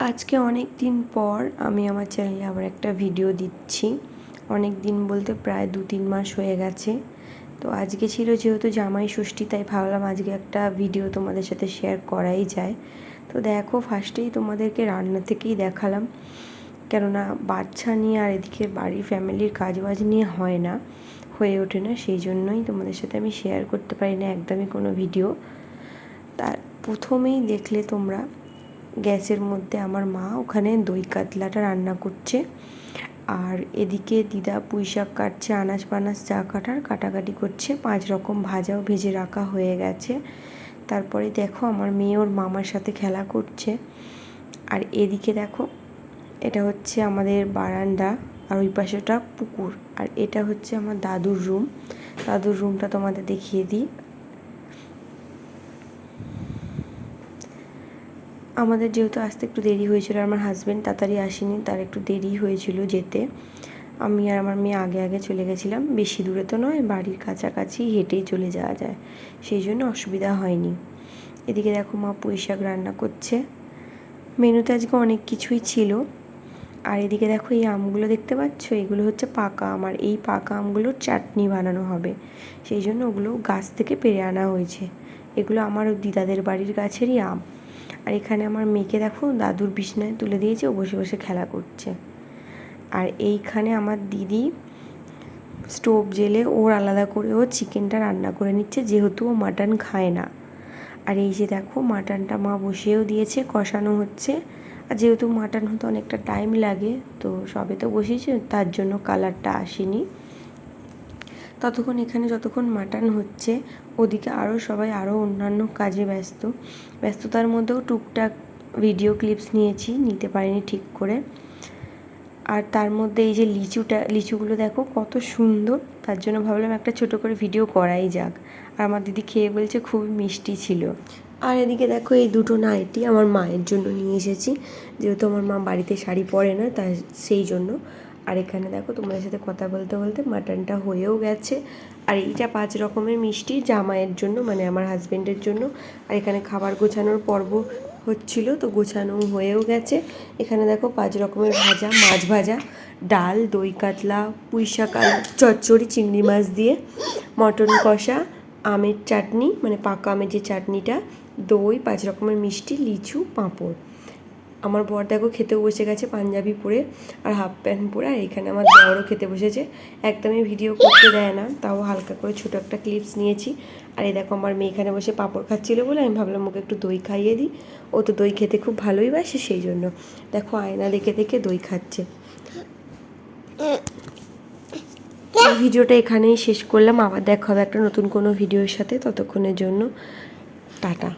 আজকে অনেক দিন পর আমি আমার চ্যানেলে আবার একটা ভিডিও দিচ্ছি। অনেক দিন বলতে প্রায় 2-3 মাস হয়ে গেছে। তো আজকে ছিল যেহেতু জামাই ষষ্ঠী, তাই ভাবলাম আজকে একটা ভিডিও তোমাদের সাথে শেয়ার করাই যায়। তো দেখো, ফার্স্টেই তোমাদেরকে রান্না থেকেই দেখালাম, কেননা বাচ্চা নিয়ে আর এদিকে বাড়ির ফ্যামিলির কাজবাজ নিয়ে হয়ে ওঠে না, সেই জন্যই তোমাদের সাথে আমি শেয়ার করতে পারি না একদমই কোনো ভিডিও। তার প্রথমেই দেখলে তোমরা গ্যাসের মধ্যে আমার মা ওখানে দই কাতলাটা রান্না করছে, আর এদিকে দিদা পুঁই শাক কাটছে, আনাজ পানাজ যা কাটাকাটি করছে। 5 রকম ভাজাও ভেজে রাখা হয়ে গেছে। তারপরে দেখো আমার মেয়ে ওর মামার সাথে খেলা করছে। আর এদিকে দেখো, এটা হচ্ছে আমাদের বারান্দা, আর ওই পাশেটা পুকুর, আর এটা হচ্ছে আমার দাদুর রুমটা তোমাদের দেখিয়ে দিই। আমাদের যেহেতু আসতে একটু দেরি হয়েছিল, আমার হাজব্যান্ড তাড়াতাড়ি আসেনি, তার একটু দেরি হয়েছিল যেতে। আমি আর আমার মেয়ে আগে আগে চলে গেছিলাম। বেশি দূরে তো নয়, বাড়ির কাছাকাছি হেঁটেই চলে যাওয়া যায়, সেই জন্য অসুবিধা হয়নি। এদিকে দেখো মা পুঁই শাক রান্না করছে। মেনুতে আজকে অনেক কিছুই ছিল। আর এদিকে দেখো এই আমগুলো দেখতে পাচ্ছ, এগুলো হচ্ছে পাকা আম, আর এই পাকা আমগুলোর চাটনি বানানো হবে, সেই জন্য ওগুলো গাছ থেকে পেড়ে আনা হয়েছে। এগুলো আমার দিদাদের বাড়ির গাছেরই আম। আর এখানে আমার মেয়েকে দেখো দাদুর বিছনায় তুলে দিয়েছে, ও বসে বসে খেলা করছে। আর এইখানে আমার দিদি স্টোভ জেলে ওর আলাদা করে ও চিকেনটা রান্না করে নিচ্ছে, যেহেতু ও মাটন খায় না। আর এই যে দেখো মাটনটা মা বসিয়েও দিয়েছে, কষানো হচ্ছে। আর যেহেতু মাটন হতে অনেকটা টাইম লাগে, তো সবে তো বসিয়েছে, তার জন্য কালারটা আসেনি। ততক্ষণ এখানে যতক্ষণ মাটন হচ্ছে, ওদিকে সবাই অন্যান্য কাজে ব্যস্ততার মধ্যেও টুকটাক ভিডিও ক্লিপস নিতে পারিনি ঠিক করে। আর তার মধ্যে এই যে লিচুগুলো দেখো কত সুন্দর, তার জন্য ভাবলাম একটা ছোট করে ভিডিও করাই যাক। আর আমার দিদি খেয়ে বলছে খুবই মিষ্টি ছিল। আর এদিকে দেখো এই দুটো নাইটি আমার মায়ের জন্য নিয়ে এসেছি, যেহেতু আমার মা বাড়িতে শাড়ি পরে না, তাই সেই জন্য। আর এখানে দেখো তোমাদের সাথে কথা বলতে বলতে মাটনটা হয়েও গেছে। আর এইটা 5 রকমের মিষ্টি জামাইয়ের জন্য, মানে আমার হাজব্যান্ডের জন্য। আর এখানে খাবার গোছানোর পর্ব হচ্ছিল, তো গোছানো হয়েও গেছে। এখানে দেখো 5 রকমের ভাজা, মাছ ভাজা, ডাল, দই কাতলা, পুঁই শাক চচ্চড়ি চিংড়ি মাছ দিয়ে, মটন কষা, আমের চাটনি মানে পাকা আমের যে চাটনিটা, দই, 5 রকমের মিষ্টি, লিচু, পাঁপড়। আমার বর দেখো খেতেও বসে গেছে পাঞ্জাবি পরে আর হাফ প্যান্ট পরে। আর এখানে আমার বড়ও খেতে বসেছে। একদমই ভিডিও করতে দেয় না, তাও হালকা করে ছোটো একটা ক্লিপস নিয়েছি। আর এই দেখো আমার মেয়ে এখানে বসে পাঁপড় খাচ্ছিলো বলে আমি ভাবলাম ওকে একটু দই খাইয়ে দিই। ও তো দই খেতে খুব ভালোই বাসে, সেই জন্য দেখো আয়না দেখে দেখে দই খাচ্ছে। এই ভিডিওটা এখানেই শেষ করলাম, আবার দেখা হবে একটা নতুন কোনো ভিডিওর সাথে। ততক্ষণের জন্য টাটা।